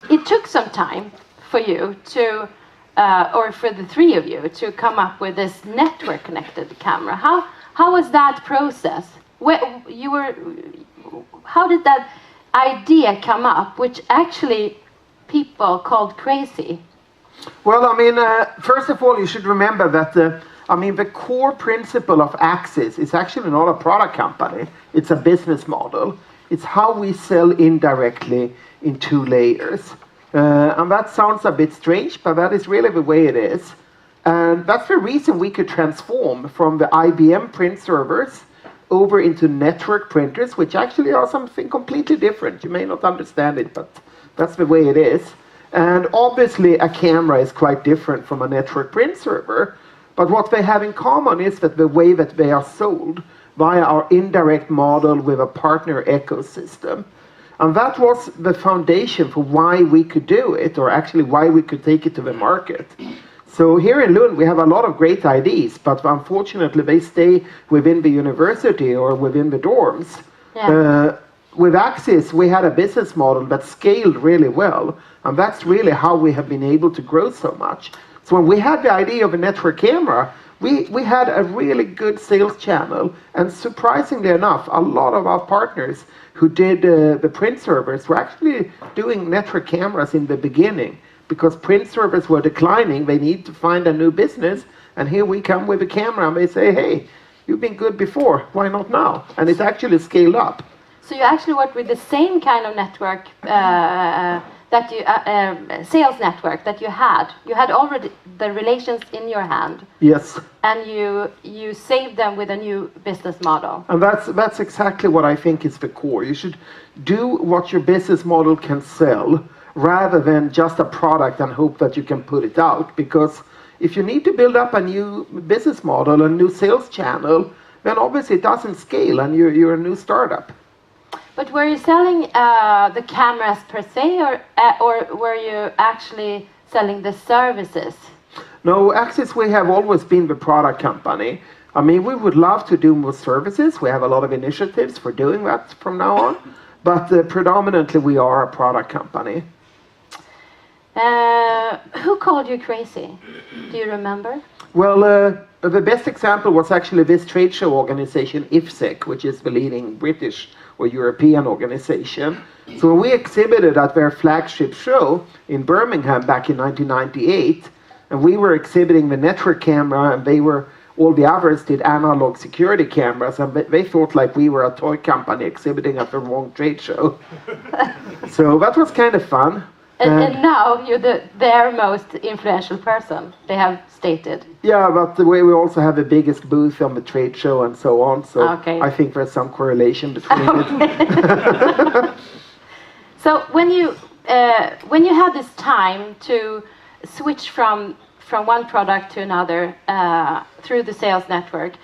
It took some time for you to, or for the three of you, to come up with this network-connected camera. How was that process? How did that idea come up, which actually people called crazy? Well, I mean, first of all, you should remember that the core principle of Axis is actually not a product company. It's a business model. It's how we sell indirectly in 2 layers. And that sounds a bit strange, but that is really the way it is. And that's the reason we could transform from the IBM print servers over into network printers, which actually are something completely different. You may not understand it, but that's the way it is. And obviously, a camera is quite different from a network print server. But what they have in common is that the way that they are sold via our indirect model with a partner ecosystem. And that was the foundation for why we could do it, or actually why we could take it to the market. So here in Lund, we have a lot of great ideas, but unfortunately, they stay within the university or within the dorms. Yeah. With Axis, we had a business model that scaled really well, and that's really how we have been able to grow so much. So when we had the idea of a network camera, we had a really good sales channel, and surprisingly enough, a lot of our partners who did the print servers were actually doing network cameras in the beginning, because print servers were declining. They need to find a new business, and here we come with a camera, and they say, hey, you've been good before, why not now? And it actually scaled up. So you actually worked with the same kind of network that you sales network that you had. You had already the relations in your hand. Yes. And you saved them with a new business model. And that's exactly what I think is the core. You should do what your business model can sell, rather than just a product and hope that you can put it out. Because if you need to build up a new business model, a new sales channel, then obviously it doesn't scale, and you're a new startup. But were you selling the cameras per se, or were you actually selling the services? No, Axis, we have always been the product company. I mean, we would love to do more services. We have a lot of initiatives for doing that from now on. But predominantly, we are a product company. Who called you crazy? Do you remember? Well, the best example was actually this trade show organization, IFSEC, which is the leading British or European organization. So when we exhibited at their flagship show in Birmingham back in 1998, and we were exhibiting the network camera, and all the others did analog security cameras, and they thought like we were a toy company exhibiting at the wrong trade show. So that was kind of fun. And now you're their most influential person, they have stated. Yeah, but the way we also have the biggest booth on the trade show and so on, so okay. I think there's some correlation between it. So when you had this time to switch from one product to another through the sales network,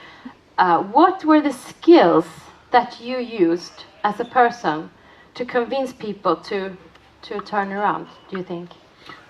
what were the skills that you used as a person to convince people to turn around, do you think?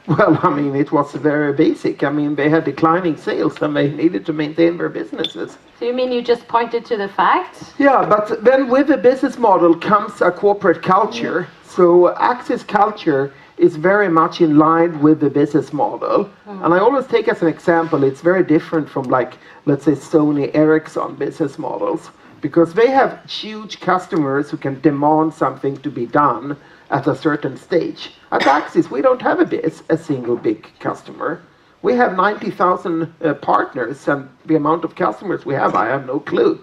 Well, I mean, it was very basic. I mean, they had declining sales and they needed to maintain their businesses. So you mean you just pointed to the facts? Yeah, but then with the business model comes a corporate culture. So Axis culture is very much in line with the business model. And I always take as an example, it's very different from, like, let's say Sony Ericsson business models, because they have huge customers who can demand something to be done at a certain stage. At Axis, we don't have a single big customer. We have 90,000 partners, and the amount of customers we have, I have no clue.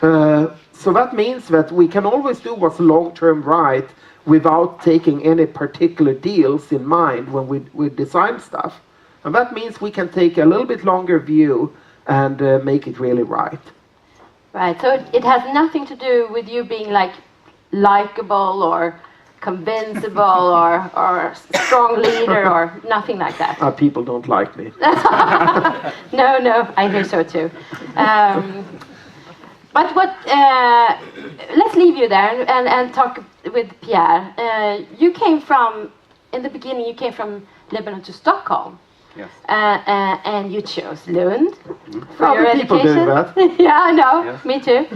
So that means that we can always do what's long-term right without taking any particular deals in mind when we design stuff. And that means we can take a little bit longer view and make it really right. Right, so it has nothing to do with you being like likable or convincible or strong leader or nothing like that. People don't like me. No, I hear so too. But let's leave you there and talk with Pierre. In the beginning, you came from Lebanon to Stockholm. Yes. And you chose Lund for Other your people education. do that. Yeah, I know. Yes. Me too.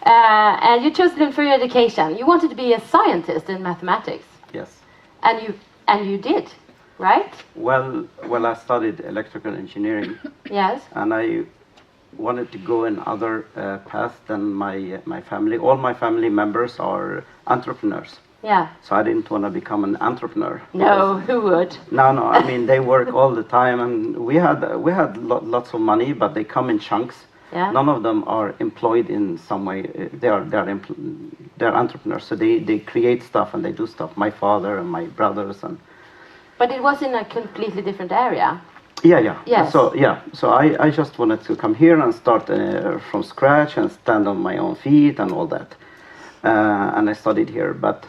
And you chose Lund for your education. You wanted to be a scientist in mathematics. Yes. And you And you did, right? Well, I studied electrical engineering, Yes. and I wanted to go in other paths than my family. All my family members are entrepreneurs. Yeah. So I didn't want to become an entrepreneur. No, who would? No. I mean, they work all the time, and we had lots of money, but they come in chunks. Yeah. None of them are employed in some way. They're entrepreneurs, so they create stuff and they do stuff. My father and my brothers and. But it was in a completely different area. Yeah. Yes. So I just wanted to come here and start from scratch and stand on my own feet and all that. And I studied here, but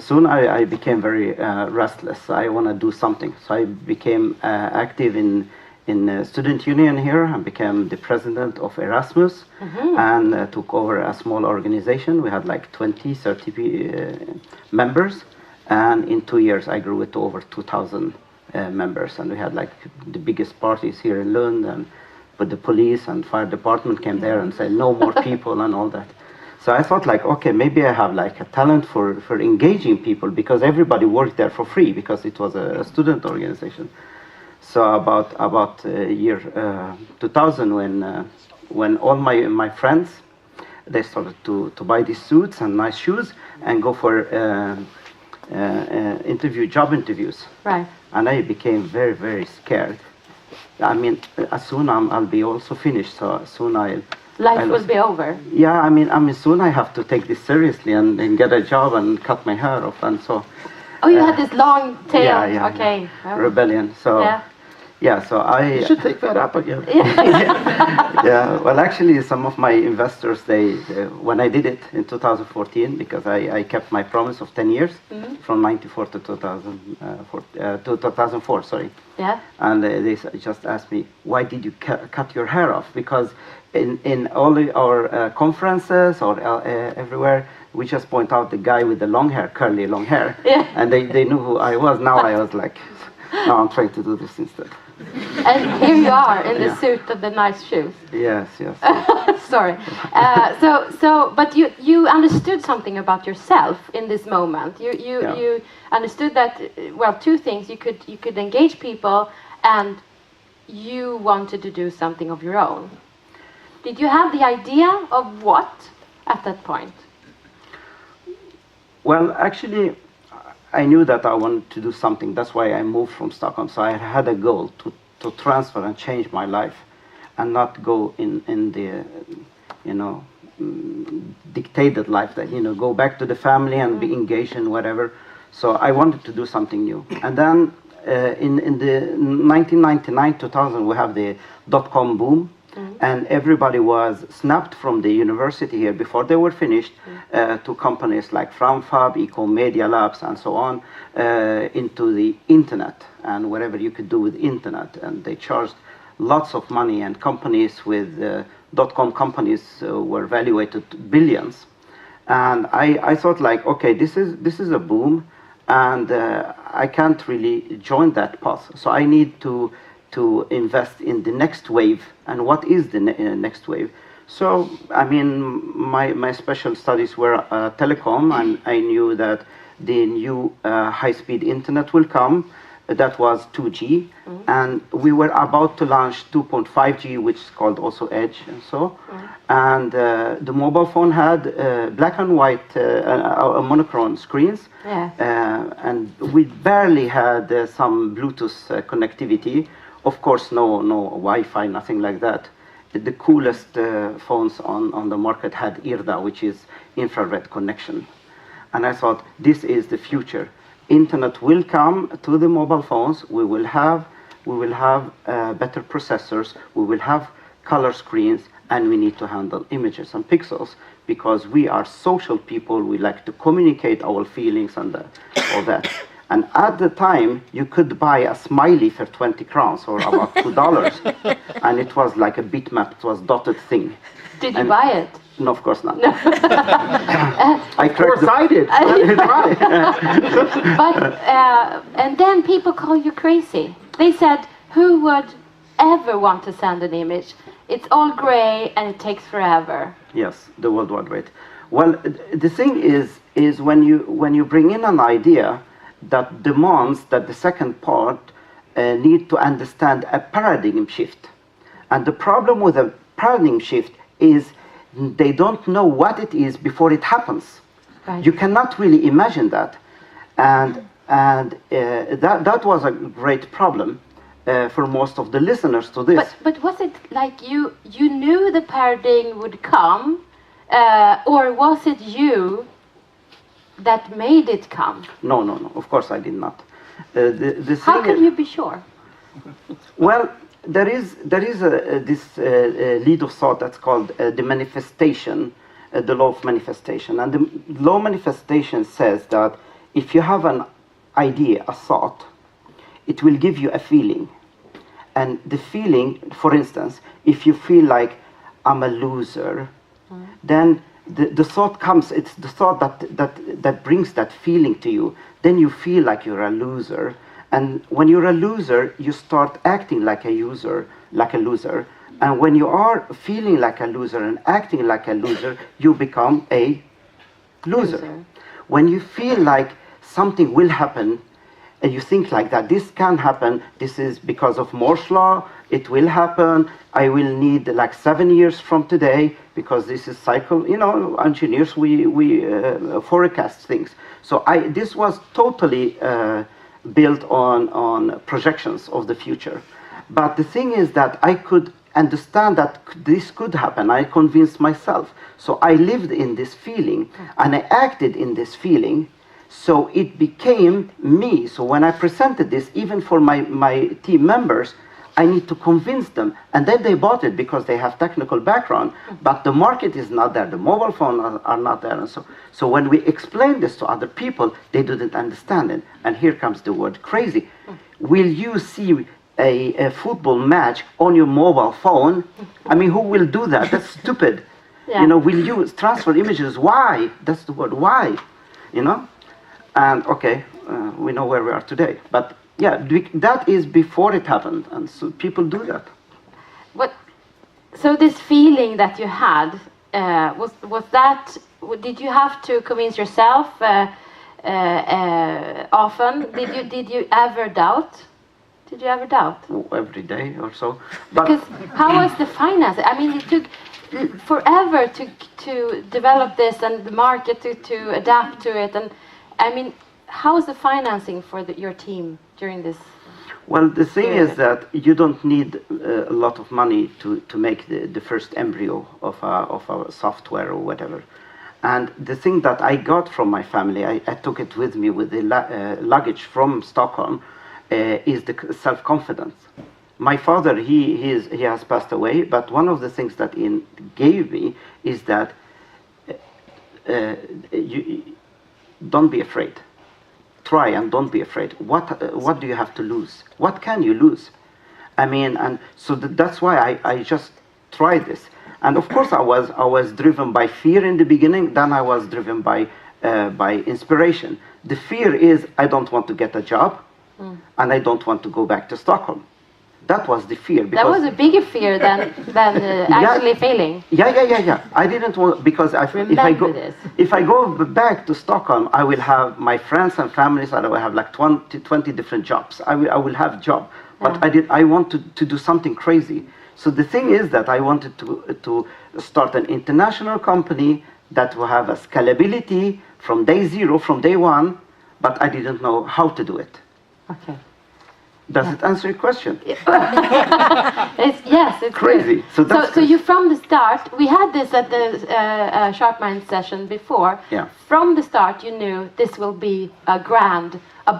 soon I became very restless. I want to do something. So I became active in student union here and became the president of Erasmus and took over a small organization. We had like 30 members. And in 2 years, I grew it to over 2,000 members. And we had like the biggest parties here in Lund. But the police and fire department came there and said, no more people and all that. So I thought like, okay, maybe I have like a talent for engaging people because everybody worked there for free because it was a student organization. So about year 2000 when all my friends, they started to buy these suits and nice shoes and go for job interviews. Right. And I became very, very scared. I mean, as soon I'll be also finished, so soon Life will be over. Yeah, I mean, soon I have to take this seriously and get a job and cut my hair off and so. Oh, you had this long tail. Yeah. Okay. Rebellion. So. Yeah, so You should take that up again. Yeah, well, actually, some of my investors, they when I did it in 2014, because I kept my promise of 10 years, from 94 to 2004, sorry. Yeah. And they just asked me, why did you cut your hair off? Because in all our conferences or everywhere, we just point out the guy with the long hair, curly long hair. Yeah. And they knew who I was. Now I was like, no, I'm trying to do this instead. And here you are in the suit and the nice shoes. Yes. Sorry. But you understood something about yourself in this moment. You understood that, well, two things. You could engage people, and you wanted to do something of your own. Did you have the idea of what at that point? Well, actually, I knew that I wanted to do something. That's why I moved from Stockholm. So I had a goal to transfer and change my life and not go in the, dictated life that, go back to the family and be engaged in whatever. So I wanted to do something new. And then in the 1999, 2000, we have the dot-com boom. And everybody was snapped from the university here before they were finished to companies like Framfab, Eco Media Labs, and so on, into the internet and whatever you could do with internet. And they charged lots of money, and companies with dot-com companies were valuated billions. And I thought like, okay, this is a boom, and I can't really join that path. So I need to invest in the next wave. And what is the next wave? So, I mean, my special studies were telecom, and I knew that the new high-speed internet will come. That was 2G, and we were about to launch 2.5G, which is called also Edge, and so. And the mobile phone had black and white monochrome screens, and we barely had some Bluetooth connectivity. Of course, no Wi-Fi, nothing like that. The coolest phones on the market had IRDA, which is infrared connection. And I thought, this is the future. Internet will come to the mobile phones. We will have better processors. We will have color screens, and we need to handle images and pixels because we are social people. We like to communicate our feelings and all that. And at the time, you could buy a smiley for 20 crowns or about $2. And it was like a bitmap. It was dotted thing. Did you buy it? No, of course not. No. Of course I did. But, and then people call you crazy. They said, who would ever want to send an image? It's all gray and it takes forever. Yes, the World Wide Web. Well, the thing is when you bring in an idea, that demands that the second part need to understand a paradigm shift. And the problem with a paradigm shift is they don't know what it is before it happens. Right. You cannot really imagine that. And that was a great problem for most of the listeners to this. But was it like you knew the paradigm would come, or was it you that made it come? No. Of course, I did not. The How thing can you be sure? Well, there is this lead of thought that's called the manifestation, the law of manifestation. And the law of manifestation says that if you have an idea, a thought, it will give you a feeling. And the feeling, for instance, if you feel like I'm a loser, then the thought comes, it's the thought that brings that feeling to you. Then you feel like you're a loser. And when you're a loser, you start acting like a loser. And when you are feeling like a loser and acting like a loser, you become a loser. When you feel like something will happen, and you think like that, this can happen, this is because of Moore's law, it will happen, I will need like 7 years from today, because this is cycle, engineers, we forecast things. So this was totally built on projections of the future. But the thing is that I could understand that this could happen. I convinced myself. So I lived in this feeling, and I acted in this feeling. So it became me. So when I presented this, even for my team members, I need to convince them. And then they bought it because they have technical background, but the market is not there. The mobile phones are not there. And so when we explained this to other people, they didn't understand it. And here comes the word crazy. Will you see a football match on your mobile phone? I mean, who will do that? That's stupid. Yeah. Will you transfer images? Why? That's the word, why? And okay, we know where we are today. But yeah, that is before it happened, and so people do that. So this feeling that you had, was that? Did you have to convince yourself often? Did you ever doubt? Did you ever doubt? Every day or so. But because how was the finance? I mean, it took forever to develop this and the market to adapt to it. And I mean, how is the financing for your team during this? Well, the thing is that you don't need a lot of money to make the first embryo of a software or whatever. And the thing that I got from my family, I took it with me with the luggage from Stockholm, is the self-confidence. My father, he has passed away, but one of the things that he gave me is that you don't be afraid. Try and don't be afraid. What do you have to lose? What can you lose? I mean, and so that's why I just tried this. And of course, I was driven by fear in the beginning. Then I was driven by inspiration. The fear is I don't want to get a job, and I don't want to go back to Stockholm. That was the fear. That was a bigger fear than actually failing. Yeah. I didn't want, because if I go back to Stockholm, I will have my friends and families, and I will have like 20 different jobs. I will have a job, but I wanted to do something crazy. So the thing is that I wanted to start an international company that will have a scalability from day zero, from day one, but I didn't know how to do it. Okay. Does it answer your question? Yes, it's crazy. Good. So you from the start, we had this at the Sharp Minds session before. Yeah. From the start, you knew this will be a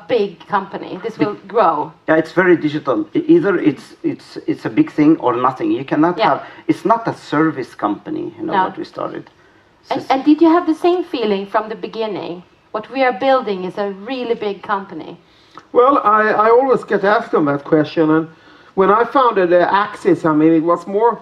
big company. This will grow. Yeah, it's very digital. Either it's a big thing or nothing. You cannot have. It's not a service company. What we started. And did you have the same feeling from the beginning? What we are building is a really big company. Well, I always get asked on that question, and when I founded Axis, I mean, it was more,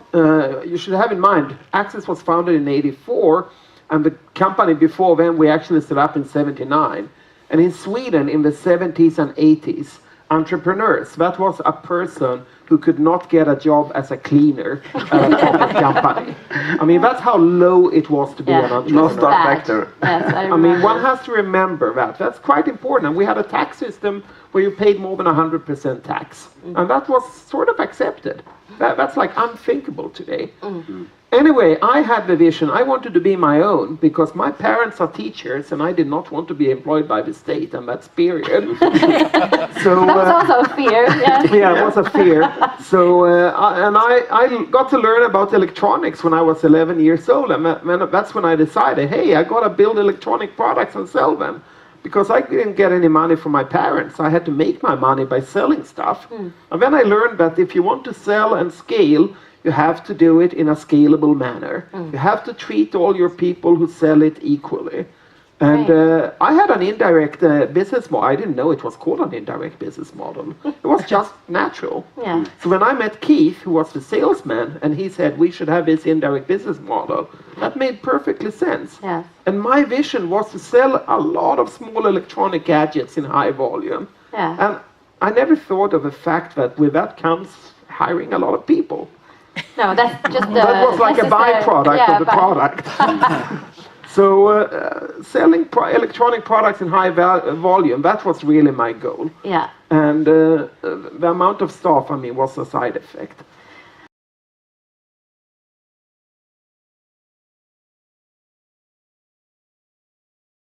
you should have in mind, Axis was founded in '84, and the company before then, we actually set up in '79. And in Sweden, in the '70s and '80s, entrepreneurs. That was a person who could not get a job as a cleaner at a corporate company. I mean, that's how low it was to be an entrepreneur. No star Bad. factor. Yes, I mean, one has to remember that. That's quite important. And we had a tax system where you paid more than 100% tax. And that was sort of accepted. That's like unthinkable today. Anyway, I had the vision. I wanted to be my own because my parents are teachers and I did not want to be employed by the state, and that's period. So, That was also a fear. Yeah. yeah, it was a fear. So, I got to learn about electronics when I was 11 years old, and that's when I decided, hey, I got to build electronic products and sell them. Because I didn't get any money from my parents. I had to make my money by selling stuff. And then I learned that if you want to sell and scale, you have to do it in a scalable manner. You have to treat all your people who sell it equally. And I had an indirect business model. I didn't know it was called an indirect business model. It was just natural. Yeah. So when I met Keith, who was the salesman, and he said we should have this indirect business model, that made perfectly sense. Yes. And my vision was to sell a lot of small electronic gadgets in high volume. Yeah. And I never thought of the fact that with that comes hiring a lot of people. No, that's just That was like a byproduct of the product. So selling electronic products in high volume, that was really my goal. Yeah. And the amount of staff, I mean, was a side effect.